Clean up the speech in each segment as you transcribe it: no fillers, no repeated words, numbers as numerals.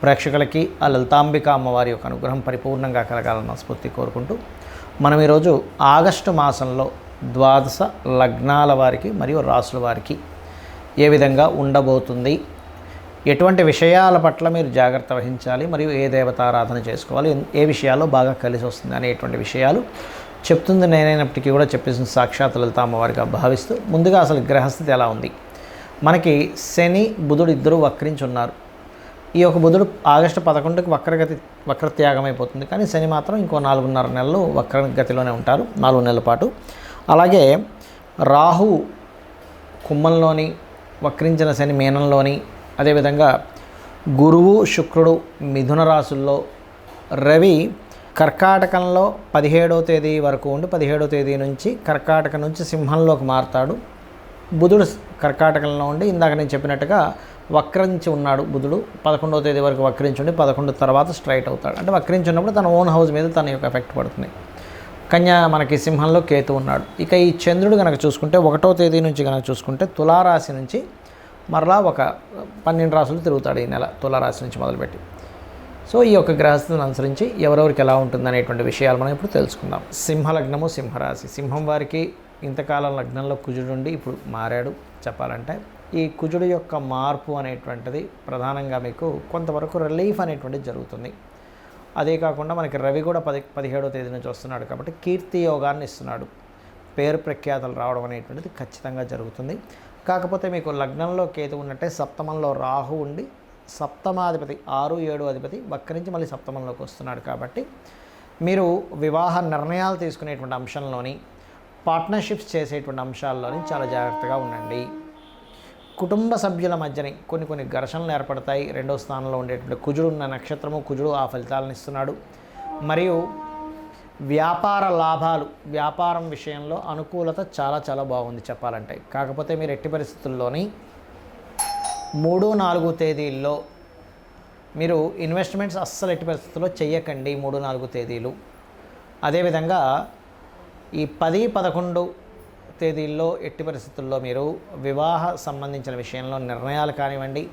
ప్రేక్షకులకి ఆ లలితాంబిక అమ్మవారి యొక్క అనుగ్రహం పరిపూర్ణంగా కలగాలని మనస్ఫూర్తి కోరుకుంటూ మనం ఈరోజు ఆగస్టు మాసంలో ద్వాదశ లగ్నాల వారికి మరియు రాసుల వారికి ఏ విధంగా ఉండబోతుంది, ఎటువంటి విషయాల పట్ల మీరు జాగ్రత్త వహించాలి, మరియు ఏ దేవతారాధన చేసుకోవాలి, ఏ విషయాల్లో బాగా కలిసి వస్తుంది అనేటువంటి విషయాలు చెప్తుంది నేనైనప్పటికీ కూడా చెప్పేసిన సాక్షాత్ లలిత అమ్మవారిగా భావిస్తూ, ముందుగా అసలు గ్రహస్థితి ఎలా ఉంది. మనకి శని బుధుడు ఇద్దరు వక్రించి ఉన్నారు. ఈ యొక్క బుధుడు ఆగస్టు 11కి వక్రత్యాగం అయిపోతుంది, కానీ శని మాత్రం ఇంకో 4.5 నెలలు వక్రగతిలోనే ఉంటారు, 4 నెలల పాటు. అలాగే రాహు కుంభంలోని, వక్రించిన శని మీనంలోని, అదేవిధంగా గురువు శుక్రుడు మిథున రాశుల్లో, రవి కర్కాటకంలో 17వ తేదీ వరకు ఉండి 17వ తేదీ నుంచి కర్కాటక నుంచి సింహంలోకి మారుతాడు. బుధుడు కర్కాటకంలో ఉండి ఇందాక నేను చెప్పినట్టుగా వక్రించి ఉన్నాడు. బుధుడు 11వ తేదీ వరకు వక్రించి ఉండి 11 తర్వాత స్ట్రైట్ అవుతాడు. అంటే వక్రించి ఉన్నప్పుడు తన ఓన్ హౌస్ మీద తన యొక్క ఎఫెక్ట్ పడుతుంది. కన్యా మనకి సింహంలో కేతు ఉన్నాడు. ఇక ఈ చంద్రుడు కనుక చూసుకుంటే 1వ తేదీ నుంచి కనుక చూసుకుంటే తులారాశి నుంచి మరలా ఒక 12 రాశులు తిరుగుతాడు ఈ నెల, తులారాశి నుంచి మొదలుపెట్టి. సో ఈ యొక్క గ్రహస్థితిని అనుసరించి ఎవరెవరికి ఎలా ఉంటుంది అనేటువంటి విషయాలు మనం ఇప్పుడు తెలుసుకుందాం. సింహలగ్నము, సింహరాశి. సింహం వారికి ఇంతకాలం లగ్నంలో కుజుడు ఉండి ఇప్పుడు మారాడు. చెప్పాలంటే ఈ కుజుడు యొక్క మార్పు అనేటువంటిది ప్రధానంగా మీకు కొంతవరకు రిలీఫ్ అనేటువంటిది జరుగుతుంది. అదే కాకుండా మనకి రవి కూడా 17వ తేదీ నుంచి వస్తున్నాడు కాబట్టి కీర్తి యోగాన్ని ఇస్తున్నాడు. పేరు ప్రఖ్యాతలు రావడం అనేటువంటిది ఖచ్చితంగా జరుగుతుంది. కాకపోతే మీకు లగ్నంలో కేతు ఉన్నట్టే సప్తమంలో రాహు ఉండి, సప్తమాధిపతి 6, 7 అధిపతి వక్రించి మళ్ళీ సప్తమంలోకి వస్తున్నాడు. కాబట్టి మీరు వివాహ నిర్ణయాలు తీసుకునేటువంటి అంశంలోని, పార్ట్నర్షిప్స్ చేసేటువంటి అంశాల్లోని చాలా జాగ్రత్తగా ఉండండి. కుటుంబ సభ్యుల మధ్యని కొన్ని ఘర్షణలు ఏర్పడతాయి. 2వ స్థానంలో ఉండేటువంటి కుజుడు ఉన్న నక్షత్రము, కుజుడు ఆ ఫలితాలను ఇస్తున్నాడు. మరియు వ్యాపార లాభాలు, వ్యాపారం విషయంలో అనుకూలత చాలా బాగుంది చెప్పాలంటే. కాకపోతే మీరు ఎట్టి పరిస్థితుల్లోని 3, 4 తేదీల్లో మీరు ఇన్వెస్ట్మెంట్స్ అస్సలు ఎట్టి పరిస్థితుల్లో చెయ్యకండి. 3, 4 తేదీలు. అదేవిధంగా ఈ 10, 11 తేదీల్లో ఎట్టి పరిస్థితుల్లో మీరు వివాహ సంబంధించిన విషయంలో నిర్ణయాలు కానివ్వండి,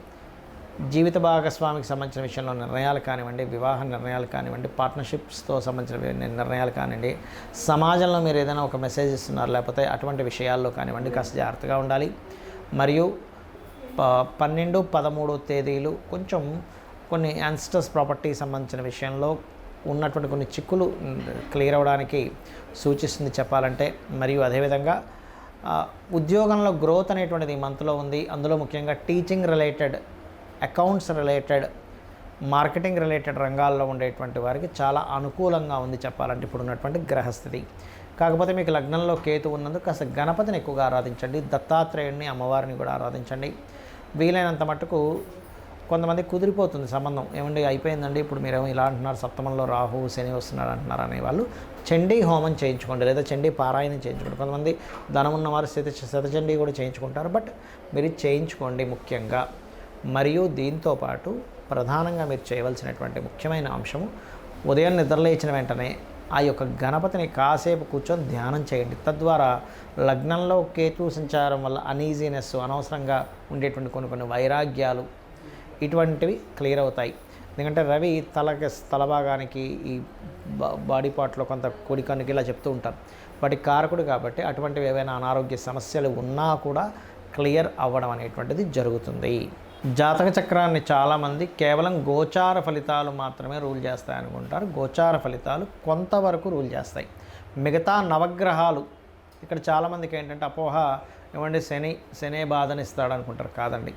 జీవిత భాగస్వామికి సంబంధించిన విషయంలో నిర్ణయాలు కానివ్వండి, వివాహ నిర్ణయాలు కానివ్వండి, పార్ట్నర్షిప్స్తో సంబంధించిన నిర్ణయాలు కానివ్వండి, సమాజంలో మీరు ఏదైనా ఒక మెసేజ్ ఇస్తున్నారు లేకపోతే అటువంటి విషయాల్లో కానివ్వండి కాస్త జాగ్రత్తగా ఉండాలి. మరియు 12, 13 తేదీలు కొంచెం కొన్ని యాన్స్టర్స్ ప్రాపర్టీ సంబంధించిన విషయంలో ఉన్నటువంటి కొన్ని చిక్కులు క్లియర్ అవ్వడానికి సూచిస్తుంది చెప్పాలంటే. మరియు అదేవిధంగా ఉద్యోగంలో గ్రోత్ అనేటువంటిది ఈ మంత్లో ఉంది. అందులో ముఖ్యంగా teaching related, accounts related, marketing related రంగాల్లో ఉండేటువంటి వారికి చాలా అనుకూలంగా ఉంది చెప్పాలంటే ఇప్పుడు ఉన్నటువంటి గ్రహస్థితి. కాకపోతే మీకు లగ్నంలో కేతు ఉన్నందుకు కాస్త గణపతిని ఎక్కువగా ఆరాధించండి, దత్తాత్రేయుడిని, అమ్మవారిని కూడా ఆరాధించండి. వీలైనంత మట్టుకు కొంతమంది కుదిరిపోతుంది సంబంధం, ఏమండి అయిపోయిందండి ఇప్పుడు మీరేమో ఇలా అంటున్నారు, సప్తమంలో రాహు శని వస్తున్నారు అంటున్నారు అనేవాళ్ళు చండీ హోమం చేయించుకోండి, లేదా చండీ పారాయణం చేయించుకోండి. కొంతమంది ధనం ఉన్నవారు శతచండీ కూడా చేయించుకుంటారు, బట్ మీరు చేయించుకోండి ముఖ్యంగా. మరియు దీంతోపాటు ప్రధానంగా మీరు చేయవలసినటువంటి ముఖ్యమైన అంశము, ఉదయం నిద్రలేచిన వెంటనే ఆ యొక్క గణపతిని కాసేపు కూర్చొని ధ్యానం చేయండి. తద్వారా లగ్నంలో కేతు సంచారం వల్ల అనీజీనెస్, అనవసరంగా ఉండేటువంటి కొన్ని వైరాగ్యాలు ఇటువంటివి క్లియర్ అవుతాయి. ఎందుకంటే రవి తల భాగానికి, ఈ బాడీ పార్ట్లో కొంత కుడి కన్నుకి ఇలా చెప్తూ ఉంటారు, వాటి కారకుడు కాబట్టి అటువంటివి ఏవైనా అనారోగ్య సమస్యలు ఉన్నా కూడా క్లియర్ అవ్వడం అనేటువంటిది జరుగుతుంది. జాతక చక్రాన్ని చాలామంది కేవలం గోచార ఫలితాలు మాత్రమే రూల్ చేస్తాయనుకుంటారు. గోచార ఫలితాలు కొంతవరకు రూల్ చేస్తాయి. మిగతా నవగ్రహాలు, ఇక్కడ చాలామందికి ఏంటంటే అపోహ, ఏమంటే శనే బాధనిస్తాడు అనుకుంటారు. కాదండి,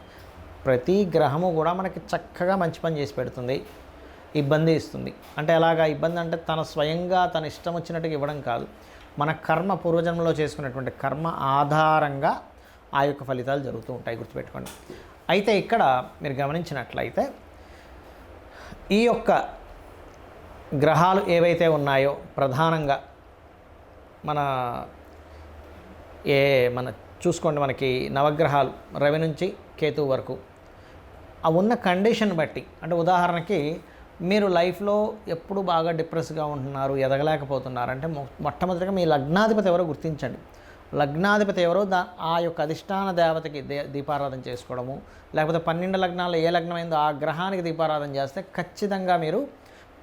ప్రతి గ్రహము కూడా మనకి చక్కగా మంచి పని చేసి పెడుతుంది, ఇబ్బంది ఇస్తుంది. అంటే ఎలాగా ఇబ్బంది అంటే తన స్వయంగా తన ఇష్టం వచ్చినట్టుగా ఇవ్వడం కాదు, మన కర్మ, పూర్వజన్మలో చేసుకున్నటువంటి కర్మ ఆధారంగా ఆ యొక్క ఫలితాలు జరుగుతూ ఉంటాయి, గుర్తుపెట్టుకోండి. అయితే ఇక్కడ మీరు గమనించినట్లయితే ఈ యొక్క గ్రహాలు ఏవైతే ఉన్నాయో ప్రధానంగా మన చూసుకోండి, మనకి నవగ్రహాలు రవి నుంచి కేతువు వరకు ఆ ఉన్న కండిషన్ బట్టి, అంటే ఉదాహరణకి మీరు లైఫ్లో ఎప్పుడు బాగా డిప్రెస్గా ఉంటున్నారు, ఎదగలేకపోతున్నారు అంటే మొట్టమొదటిగా మీ లగ్నాధిపతి ఎవరో గుర్తించండి. లగ్నాధిపతి ఎవరో ఆ యొక్క అధిష్టాన దేవతకి దీపారాధన చేసుకోవడము, లేకపోతే 12 లగ్నాల్లో ఏ లగ్నం అయిందో ఆ గ్రహానికి దీపారాధన చేస్తే ఖచ్చితంగా మీరు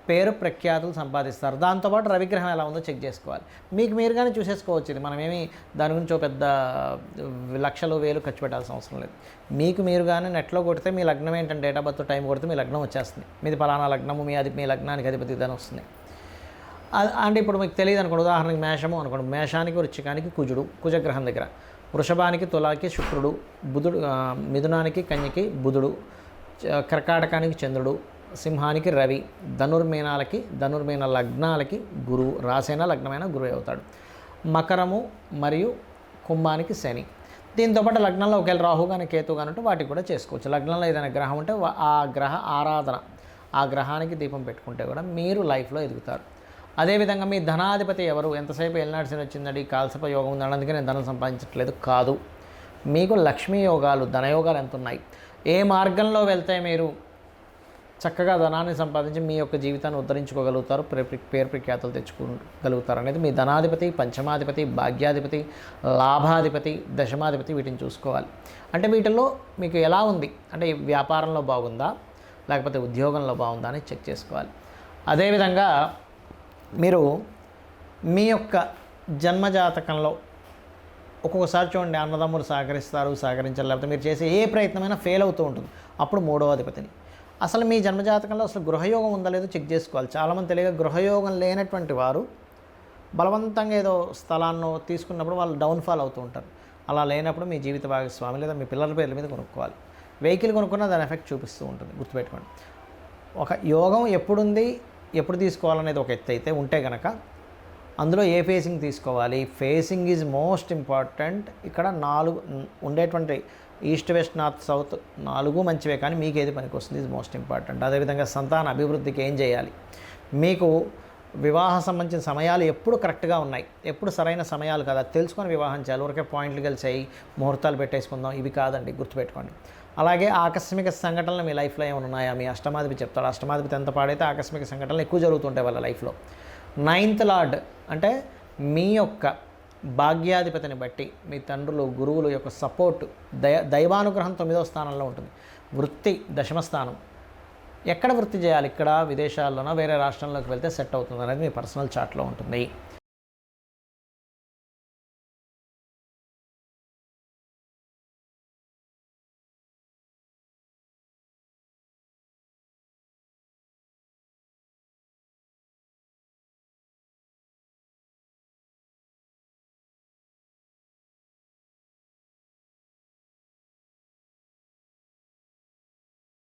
పేరు ప్రఖ్యాతులు సంపాదిస్తారు. దాంతోపాటు రవిగ్రహం ఎలా ఉందో చెక్ చేసుకోవాలి. మీకు మీరుగానే చూసేసుకోవచ్చు. ఇది మనమేమి దాని గురించి పెద్ద లక్షలు వేలు ఖర్చు పెట్టాల్సిన అవసరం లేదు. మీకు మీరుగానే నెట్లో కొడితే మీ లగ్నం ఏంటంటే డేట్ ఆఫ్ బర్త్ టైం కొడితే మీ లగ్నం వచ్చేస్తుంది. మీది పలానా లగ్నము, మీ లగ్నానికి అధిపతి దాని వస్తుంది. అంటే ఇప్పుడు మీకు తెలియదు అనుకోండి, ఉదాహరణకి మేషము అనుకోండి, మేషానికి వృశ్చికానికి కుజుడు కుజగ్రహం దగ్గర, వృషభానికి తులాకి శుక్రుడు, బుధుడు మిథునానికి కన్యకి బుధుడు, కర్కాటకానికి చంద్రుడు, సింహానికి రవి, ధనుర్మీన లగ్నాలకి గురువు, రాసైన లగ్నమైన గురువు అవుతాడు. మకరము మరియు కుంభానికి శని. దీంతోపాటు లగ్నంలో ఒకవేళ రాహు కానీ కేతు కానీ ఉంటే వాటికి కూడా చేసుకోవచ్చు. లగ్నంలో ఏదైనా గ్రహం ఉంటే ఆ గ్రహ ఆరాధన, ఆ గ్రహానికి దీపం పెట్టుకుంటే కూడా మీరు లైఫ్లో ఎదుగుతారు. అదేవిధంగా మీ ధనాధిపతి ఎవరు, ఎంతసేపు ఎల్నాడ్సిని వచ్చిందండి, కాల్సప యోగం ఉందండి అందుకే నేను ధనం సంపాదించట్లేదు కాదు. మీకు లక్ష్మీ యోగాలు, ధనయోగాలు ఎంత ఉన్నాయి, ఏ మార్గంలో వెళ్తే మీరు చక్కగా ధనాన్ని సంపాదించి మీ యొక్క జీవితాన్ని ఉద్ధరించుకోగలుగుతారు, పేరు ప్రఖ్యాతులు తెచ్చుకోగలుగుతారు అనేది మీ ధనాధిపతి, పంచమాధిపతి, భాగ్యాధిపతి, లాభాధిపతి, దశమాధిపతి వీటిని చూసుకోవాలి. అంటే వీటిల్లో మీకు ఎలా ఉంది అంటే వ్యాపారంలో బాగుందా లేకపోతే ఉద్యోగంలో బాగుందా అని చెక్ చేసుకోవాలి. అదేవిధంగా మీరు మీ యొక్క జన్మజాతకంలో ఒక్కొక్కసారి చూడండి, అన్నదమ్ములు సహకరించారు, లేకపోతే మీరు చేసే ఏ ప్రయత్నమైనా ఫెయిల్ అవుతూ ఉంటుంది. అప్పుడు 3వ అధిపతిని అసలు మీ జన్మజాతకంలో అసలు గృహయోగం ఉందా లేదో చెక్ చేసుకోవాలి. చాలామంది తెలియక గృహయోగం లేనటువంటి వారు బలవంతంగా ఏదో స్థలాన్ని తీసుకున్నప్పుడు వాళ్ళు డౌన్ఫాల్ అవుతూ ఉంటారు. అలా లేనప్పుడు మీ జీవిత భాగస్వామి లేదా మీ పిల్లల పేర్ల మీద కొనుక్కోవాలి. వెహికల్ కొనుక్కున్నా దాని ఎఫెక్ట్ చూపిస్తూ ఉంటుంది, గుర్తుపెట్టుకోండి. ఒక యోగం ఎప్పుడు తీసుకోవాలనేది ఒక ఎత్తు అయితే ఉంటే కనుక అందులో ఏ ఫేసింగ్ తీసుకోవాలి, ఫేసింగ్ ఈజ్ మోస్ట్ ఇంపార్టెంట్. ఇక్కడ 4 ఉండేటువంటి ఈస్ట్ వెస్ట్ నార్త్ సౌత్ 4 మంచివే, కానీ మీకు ఏది పనికి వస్తుంది ఈజ్ మోస్ట్ ఇంపార్టెంట్. అదేవిధంగా సంతాన అభివృద్ధికి ఏం చేయాలి, మీకు వివాహ సంబంధించిన సమయాలు ఎప్పుడు కరెక్ట్గా ఉన్నాయి, ఎప్పుడు సరైన సమయాలు కదా తెలుసుకొని వివాహం చేయాలి. ఊరికే పాయింట్లు కలిసాయి ముహూర్తాలు పెట్టేసుకుందాం ఇవి కాదండి, గుర్తుపెట్టుకోండి. అలాగే ఆకస్మిక సంఘటనలు మీ లైఫ్లో ఏమైనా ఉన్నాయా, మీ అష్టమాధిపతి చెప్తాడు. అష్టమాధిపతి ఎంత పాడైతే ఆకస్మిక సంఘటనలు ఎక్కువ జరుగుతుంటాయి వాళ్ళ లైఫ్లో. 9th లార్డ్ అంటే మీ యొక్క భాగ్యాధిపతిని బట్టి మీ తండ్రులు గురువుల యొక్క సపోర్టు, దైవానుగ్రహం 9వ స్థానంలో ఉంటుంది. వృత్తి 10వ స్థానం. ఎక్కడ వృత్తి చేయాలి, ఇక్కడ విదేశాల్లోనో వేరే రాష్ట్రంలోకి వెళ్తే సెట్ అవుతుంది అనేది మీ పర్సనల్ చార్ట్లో ఉంటుంది.